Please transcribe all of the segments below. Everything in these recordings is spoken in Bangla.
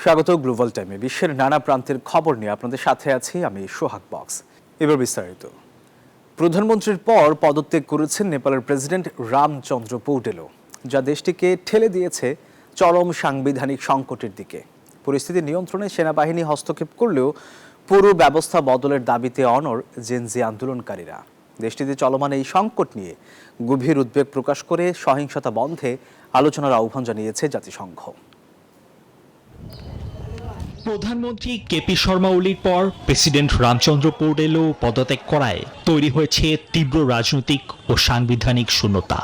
স্বাগত গ্লোবাল টাইমে। বিশ্বের নানা প্রান্তের খবর নিয়ে আপনাদের সাথে আছি আমি সোহাগ বক্স। এবার বিস্তারিত। প্রধানমন্ত্রীর পর পদত্যাগ করেছেন নেপালের প্রেসিডেন্ট রামচন্দ্র পৌডেলো, যা দেশটিকে ঠেলে দিয়েছে চরম সাংবিধানিক সংকটের দিকে। পরিস্থিতি নিয়ন্ত্রণে সেনাবাহিনী হস্তক্ষেপ করলেও পুরো ব্যবস্থা বদলের দাবিতে অনড় জেনজি আন্দোলনকারীরা। দেশটিতে চলমান এই সংকট নিয়ে গভীর উদ্বেগ প্রকাশ করে সহিংসতা বন্ধে আলোচনার আহ্বান জানিয়েছে জাতিসংঘ। প্রধানমন্ত্রী কেপি শর্মা ওলির পর প্রেসিডেন্ট রামচন্দ্র পৌডেলো পদত্যাগ করায় তৈরি হয়েছে তীব্র রাজনৈতিক ও সাংবিধানিক শূন্যতা।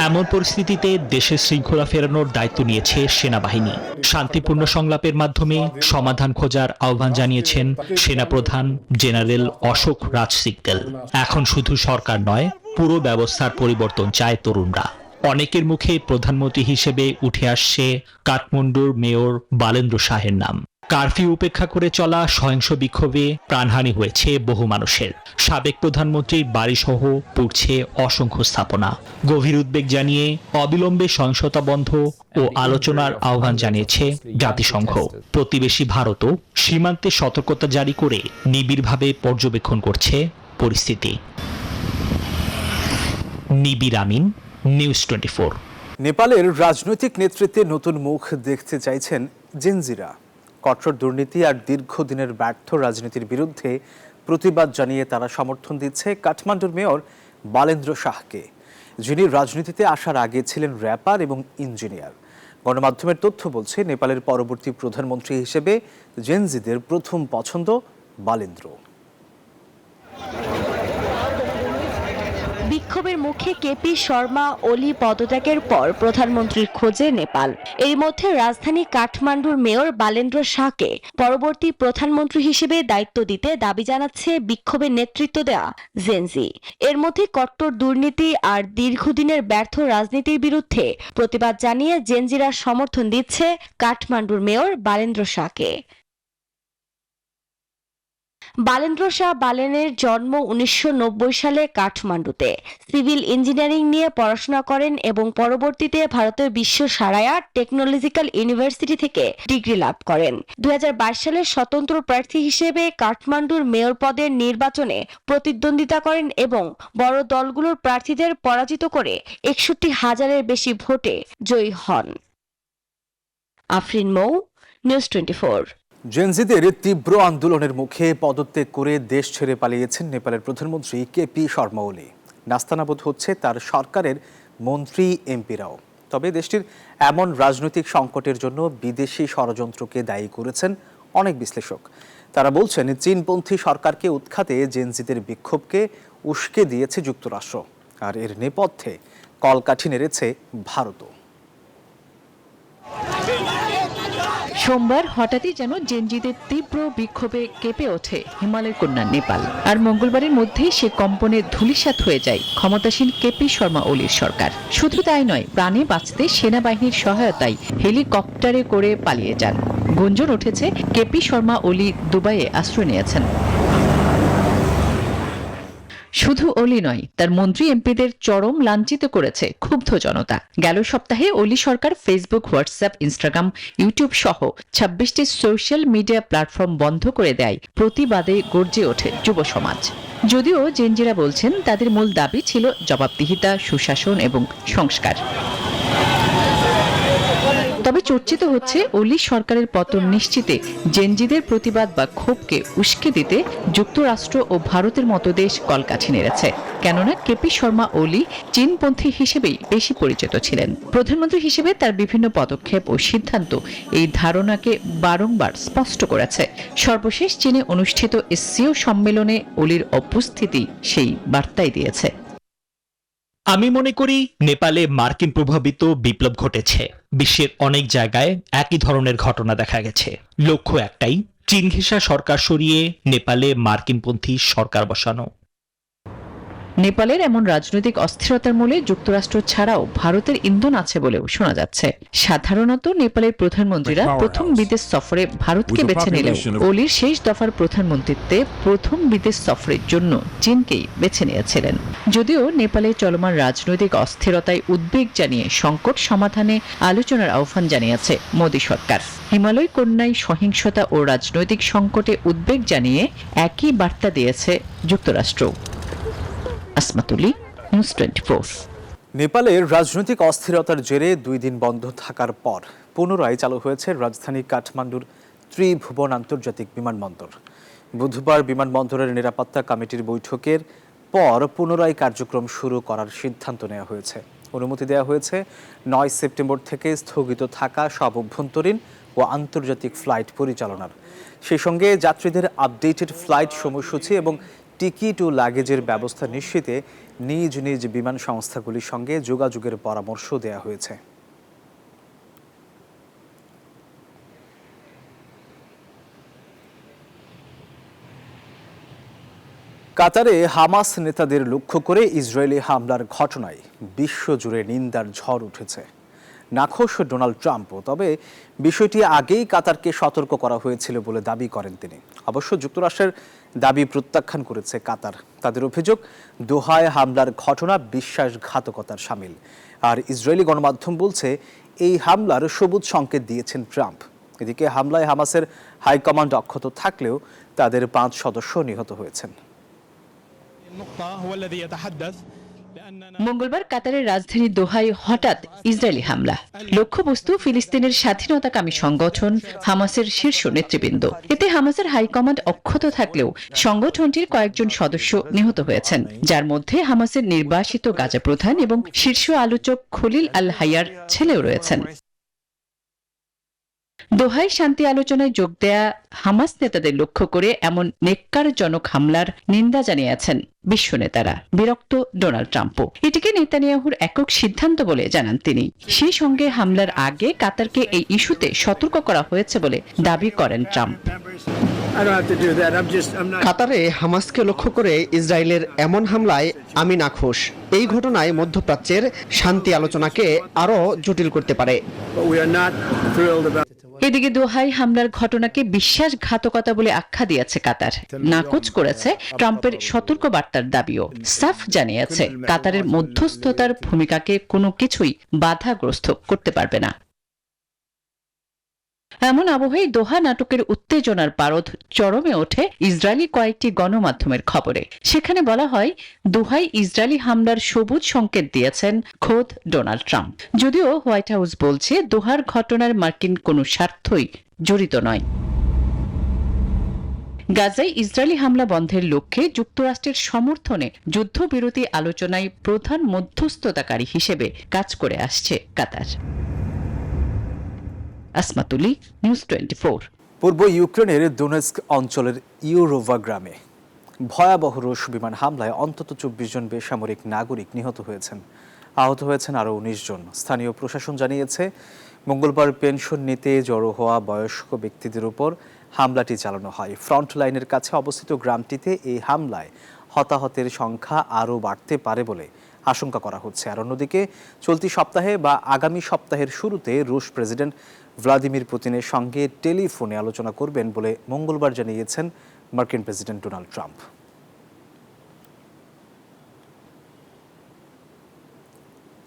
এমন পরিস্থিতিতে দেশের শৃঙ্খলা ফেরানোর দায়িত্ব নিয়েছে সেনাবাহিনী। শান্তিপূর্ণ সংলাপের মাধ্যমে সমাধান খোঁজার আহ্বান জানিয়েছেন সেনাপ্রধান জেনারেল অশোক রাজ সিকদেল। এখন শুধু সরকার নয়, পুরো ব্যবস্থার পরিবর্তন চায় তরুণরা। অনেকের মুখে প্রধানমন্ত্রী হিসেবে উঠে আসছে কাঠমান্ডুর মেয়র বালেন্দ্র শাহের নাম। কারফিউ উপেক্ষা করে চলা সহিংস বিক্ষোভে প্রাণহানি হয়েছে বহু মানুষের। সাবেক প্রধানমন্ত্রীর বাড়িসহ পুড়ছে অসংখ্য স্থাপনা। গভীর উদ্বেগ জানিয়ে অবিলম্বে সহিংসতা বন্ধ ও আলোচনার আহ্বান জানিয়েছে জাতিসংঘ। প্রতিবেশী ভারতও সীমান্তে সতর্কতা জারি করে নিবিড়ভাবে পর্যবেক্ষণ করছে পরিস্থিতি। নিবিড় আমিন, নিউজ 24। নেপালের রাজনৈতিক নেতৃত্বে নতুন মুখ দেখতে চাইছেন জেনজিরা। কঠোর দুর্নীতি আর দীর্ঘদিনের ব্যর্থ রাজনীতির বিরুদ্ধে প্রতিবাদ জানিয়ে তারা সমর্থন দিচ্ছে কাঠমান্ডুর মেয়র বালেন্দ্র শাহকে, যিনি রাজনীতিতে আসার আগে ছিলেন র্যাপার এবং ইঞ্জিনিয়ার। গণমাধ্যমের তথ্য বলছে নেপালের পরবর্তী প্রধানমন্ত্রী হিসেবে জেনজিদের প্রথম পছন্দ বালেন্দ্র। বিক্ষোভের মুখে কেপি শর্মা ওলি পদত্যাগের পর প্রধানমন্ত্রীর খোঁজে নেপাল। এর মধ্যে রাজধানী কাঠমান্ডুর মেয়র বালেন্দ্র শাহকে পরবর্তী প্রধানমন্ত্রী হিসেবে দায়িত্ব দিতে দাবি জানাচ্ছে বিক্ষোভের নেতৃত্ব দেওয়া জেনজি। এর মধ্যে কট্টর দুর্নীতি আর দীর্ঘদিনের ব্যর্থ রাজনীতির বিরুদ্ধে প্রতিবাদ জানিয়ে জেনজিরা সমর্থন দিচ্ছে কাঠমান্ডুর মেয়র বালেন্দ্র শাহকে। বালেন্দ্র শাহ বালেনের জন্ম 1990 সালে কাঠমান্ডুতে। সিভিল ইঞ্জিনিয়ারিং নিয়ে পড়াশোনা করেন এবং পরবর্তীতে ভারতের বিশ্ব সারায়া টেকনোলজিক্যাল ইউনিভার্সিটি থেকে ডিগ্রি লাভ করেন। 2022 সালে স্বতন্ত্র প্রার্থী হিসেবে কাঠমান্ডুর মেয়র পদের নির্বাচনে প্রতিদ্বন্দ্বিতা করেন এবং বড় দলগুলোর প্রার্থীদের পরাজিত করে 61,000-এর বেশি ভোটে জয়ী হন। আফরিন মৌ, নিউজ 24। জেনজিদের তীব্র আন্দোলনের মুখে পদত্যাগ করে দেশ ছেড়ে পালিয়েছেন নেপালের প্রধানমন্ত্রী কেপি শর্মা ওলি। নাস্তানাবুদ হচ্ছে তার সরকারের মন্ত্রী এমপিরাও। তবে দেশটির এমন রাজনৈতিক সংকটের জন্য বিদেশি ষড়যন্ত্রকে দায়ী করেছেন অনেক বিশ্লেষক। তারা বলছেন চীনপন্থী সরকারকে উৎখাতে জেনজিদের বিক্ষোভকে উস্কে দিয়েছে যুক্তরাষ্ট্র, আর এর নেপথ্যে কলকাঠি নেড়েছে ভারতও। সোমবার হঠাৎই যেন জেনজিদের তীব্র বিক্ষোভে কেঁপে ওঠে হিমালয়ের কন্যা নেপাল। আর মঙ্গলবারের মধ্যেই সে কম্পনে ধূলিসাৎ হয়ে যায় ক্ষমতাসীন কেপি শর্মা ওলির সরকার। শুধু তাই নয়, প্রাণে বাঁচতে সেনাবাহিনীর সহায়তায় হেলিকপ্টারে করে পালিয়ে যান। গুঞ্জন উঠেছে কেপি শর্মা ওলি দুবাইয়ে আশ্রয় নিয়েছেন। শুধু ওলি নয়, তার মন্ত্রী এমপিদের চরম লাঞ্ছিত করেছে ক্ষুব্ধ জনতা। গেল সপ্তাহে ওলি সরকার ফেসবুক, হোয়াটসঅ্যাপ, ইনস্টাগ্রাম, ইউটিউব সহ 26টি সোশ্যাল মিডিয়া প্ল্যাটফর্ম বন্ধ করে দেয়। প্রতিবাদে গর্জে ওঠে যুব সমাজ। যদিও জেনজিরা বলছেন তাদের মূল দাবি ছিল জবাবদিহিতা, সুশাসন এবং সংস্কার। তবে চর্চিত হচ্ছে ওলি সরকারের পতন নিশ্চিতে জেনজিদের প্রতিবাদ বা ক্ষোভকে উস্কে দিতে যুক্তরাষ্ট্র ও ভারতের মতো দেশ কলকাঠি নেড়েছে। কেননা কেপি শর্মা ওলি চীনপন্থী হিসেবেই বেশি পরিচিত ছিলেন। প্রধানমন্ত্রী হিসেবে তার বিভিন্ন পদক্ষেপ ও সিদ্ধান্ত এই ধারণাকে বারংবার স্পষ্ট করেছে। সর্বশেষ চীনে অনুষ্ঠিত এসসিও সম্মেলনে ওলির উপস্থিতি সেই বার্তাই দিয়েছে। আমি মনে করি নেপালে মার্কিন প্রভাবিত বিপ্লব ঘটেছে। বিশ্বের অনেক জায়গায় একই ধরনের ঘটনা দেখা গেছে। লক্ষ্য একটাই, চীন ঘেঁষা সরকার সরিয়ে নেপালে মার্কিনপন্থী সরকার বসানো। নেপালের এমন রাজনৈতিক অস্থিরতার মূলে যুক্তরাষ্ট্র ছাড়াও ভারতের ইন্ধন আছে বলেও শোনা যাচ্ছে। সাধারণত নেপালের প্রধানমন্ত্রীরা প্রথম বিদেশ সফরে ভারতকে বেছে নিলেও ওলির শেষ দফার প্রধানমন্ত্রীত্বে প্রথম বিদেশ সফরের জন্য চীনকেই বেছে নিয়েছিলেন। যদিও নেপালে চলমান রাজনৈতিক অস্থিরতায় উদ্বেগ জানিয়ে সংকট সমাধানে আলোচনার আহ্বান জানিয়েছে মোদী সরকার। হিমালয় কন্যায় সহিংসতা ও রাজনৈতিক সংকটে উদ্বেগ জানিয়ে একই বার্তা দিয়েছে যুক্তরাষ্ট্র। আসমাতুলি, নিউজ 24। নেপালের রাজনৈতিক অস্থিরতার জেরে 2 দিন বন্ধ থাকার পর পুনরায় চালু হয়েছে রাজধানী কাঠমান্ডুর ত্রিভুবন আন্তর্জাতিক বিমানবন্দর। বুধবার বিমানবন্দরের নিরাপত্তা কমিটির বৈঠকের পর পুনরায় কার্যক্রম শুরু করার সিদ্ধান্ত নেওয়া হয়েছে। অনুমতি দেওয়া হয়েছে 9 সেপ্টেম্বর থেকে স্থগিত থাকা সব অভ্যন্তরীণ ও আন্তর্জাতিক ফ্লাইট পরিচালনার, সেই সঙ্গে যাত্রীদের আপডেটেড ফ্লাইট সময়সূচি এবং টিকিট ও লাগেজের ব্যবস্থা নিশ্চিতে নিজ নিজ বিমান সংস্থাগুলির সঙ্গে যোগাযোগের পরামর্শ দেওয়া হয়েছে। কাতারে হামাস নেতাদের লক্ষ্য করে ইসরায়েলি হামলার ঘটনায় বিশ্বজুড়ে নিন্দার ঝড় উঠেছে। নাখোশ ডোনাল্ড ট্রাম্পও, তবে বিষয়টি আগেই কাতারকে সতর্ক করা হয়েছিল বলে দাবি করেন তিনি। অবশ্য যুক্তরাষ্ট্রের দাবি প্রত্যাখ্যান করেছে কাতার। তাদের অভিযোগ, দোহায় হামলার ঘটনা বিশ্বাসঘাতকতার শামিল। আর ইসরায়েলি গণমাধ্যম বলছে এই হামলার সবুজ সংকেত দিয়েছেন ট্রাম্প। এদিকে হামলায় হামাসের হাইকমান্ড অক্ষত থাকলেও তাদের 5 সদস্য নিহত হয়েছেন। মঙ্গলবার কাতারের রাজধানী দোহায় হঠাৎ ইসরায়েলি হামলা। লক্ষ্যবস্তু ফিলিস্তিনের স্বাধীনতাকামী সংগঠন হামাসের শীর্ষ নেতৃবৃন্দ। এতে হামাসের হাইকমান্ড অক্ষত থাকলেও সংগঠনটির কয়েকজন সদস্য নিহত হয়েছেন, যার মধ্যে হামাসের নির্বাসিত গাজা প্রধান এবং শীর্ষ আলোচক খলিল আল হাইয়ার ছেলেও রয়েছেন। দোহায় শান্তি আলোচনায় যোগ দেয়া হামাস নেতাদের লক্ষ্য করে এমন নেক্কারজনক হামলার নিন্দা জানিয়েছেন বিশ্ব নেতারা। বিরক্ত ডোনাল্ড ট্রাম্পও। এটিকে নেতানিয়াহুর একক সিদ্ধান্ত বলে জানান তিনি। সেই সঙ্গে হামলার আগে কাতারকে এই ইস্যুতে সতর্ক করা হয়েছে বলে দাবি করেন ট্রাম্প। কাতারে হামাসকে লক্ষ্য করে ইসরায়েলের এমন হামলায় আমি নাখোশ। এই ঘটনায় মধ্যপ্রাচ্যের শান্তি আলোচনাকে আরও জটিল করতে পারে। এদিকে দোহায় হামলার ঘটনাকে বিশ্বাসঘাতকতা বলে আখ্যা দিয়েছে কাতার। নাকচ করেছে ট্রাম্পের সতর্ক বার্তার দাবিও। সাফ জানিয়েছে কাতারের মধ্যস্থতার ভূমিকাকে কোনো কিছুই বাধাগ্রস্ত করতে পারবে না। এমন আবহে দোহা নাটকের উত্তেজনার পারদ চরমে ওঠে ইসরায়েলি কয়েকটি গণমাধ্যমের খবরে। সেখানে বলা হয়, দোহায় ইসরায়েলি হামলার সবুজ সংকেত দিয়েছেন খোদ ডোনাল্ড ট্রাম্প। যদিও হোয়াইট হাউস বলছে দোহার ঘটনার মার্কিন কোনো স্বার্থই জড়িত নয়। গাজায় ইসরায়েলি হামলা বন্ধের লক্ষ্যে যুক্তরাষ্ট্রের সমর্থনে যুদ্ধবিরতি আলোচনায় প্রধান মধ্যস্থতাকারী হিসেবে কাজ করে আসছে কাতার। আসমাতুলি, নিউজ 24। পূর্ব ইউক্রেনের দোনেস্ক অঞ্চলের ইউরোভা গ্রামে ভয়াবহ রুশ বিমান হামলায় অন্তত 24 জন বেসামরিক নাগরিক নিহত হয়েছেন। আহত হয়েছেন আরও 19 জন। স্থানীয় প্রশাসন জানিয়েছে, মঙ্গলবার পেনশন নিতে জড়ো হওয়া বয়স্ক ব্যক্তিদের উপর হামলাটি চালানো হয়। ফ্রন্ট লাইনের কাছে অবস্থিত গ্রামটিতে এই হামলায় হতাহতের সংখ্যা আরও বাড়তে পারে বলে আশঙ্কা করা হচ্ছে। আর অন্যদিকে চলতি সপ্তাহে বা আগামী সপ্তাহের শুরুতে রুশ প্রেসিডেন্ট ভ্লাদিমির পুতিনের সঙ্গে টেলিফোনে আলোচনা করবেন বলে মঙ্গলবার জানিয়েছেন মার্কিন প্রেসিডেন্ট ডোনাল্ড ট্রাম্প।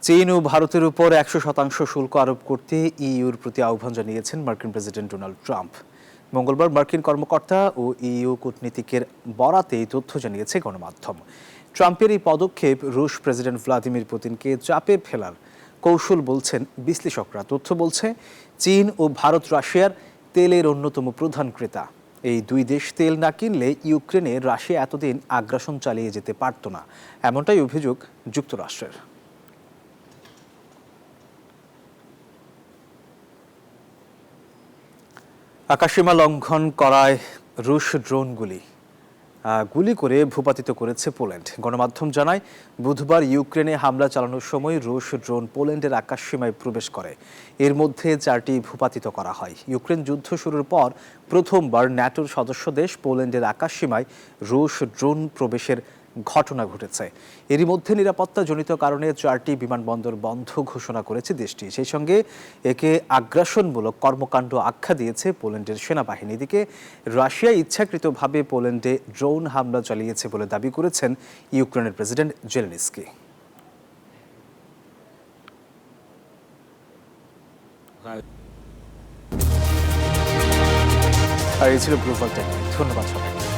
চীন ও ভারতের উপর 100% শুল্ক আরোপ করতে ইইউর প্রতি আহ্বান জানিয়েছেন মার্কিন প্রেসিডেন্ট ডোনাল্ড ট্রাম্প। মঙ্গলবার মার্কিন কর্মকর্তা ও ইইউ কূটনীতিকের বরাতে এই তথ্য জানিয়েছে গণমাধ্যম। ট্রাম্পের এই পদক্ষেপ রুশ প্রেসিডেন্ট ভ্লাদিমির পুতিনকে চাপে ফেলার কৌশল বলছেন বিশ্লেষকরা। তথ্য বলছে, চীন ও ভারত রাশিয়ার তেলের অন্যতম প্রধান ক্রেতা। এই দুই দেশ তেল না কিনলে ইউক্রেনে রাশিয়া এতদিন আগ্রাসন চালিয়ে যেতে পারত না, এমনটাই অভিযোগ যুক্তরাষ্ট্রের। আকাশসীমা লঙ্ঘন করায় রুশ ড্রোনগুলি গুলি করে ভূপাতিত করেছে পোল্যান্ড। গণমাধ্যম জানায়, বুধবার ইউক্রেনে হামলা চালানোর সময় রুশ ড্রোন পোল্যান্ডের আকাশসীমায় প্রবেশ করে। এর মধ্যে 4টি ভূপাতিত করা হয়। ইউক্রেন যুদ্ধ শুরুর পর প্রথমবার ন্যাটোর সদস্য দেশ পোল্যান্ডের আকাশসীমায় রুশ ড্রোন প্রবেশের ঘটনা ঘটেছে। এরই মধ্যে নিরাপত্তাজনিত কারণে 4টি বিমানবন্দর বন্ধ ঘোষণা করেছে দেশটি। সেই সঙ্গে একে আগ্রাসনমূলক কর্মকাণ্ড আখ্যা দিয়েছে পোল্যান্ডের সেনাবাহিনী। এদিকে রাশিয়া ইচ্ছাকৃতভাবে পোল্যান্ডে ড্রোন হামলা চালিয়েছে বলে দাবি করেছেন ইউক্রেনের প্রেসিডেন্ট জেলেনস্কি। আর এই ছিল গ্লোবাল টাইম। ধন্যবাদ সবাইকে।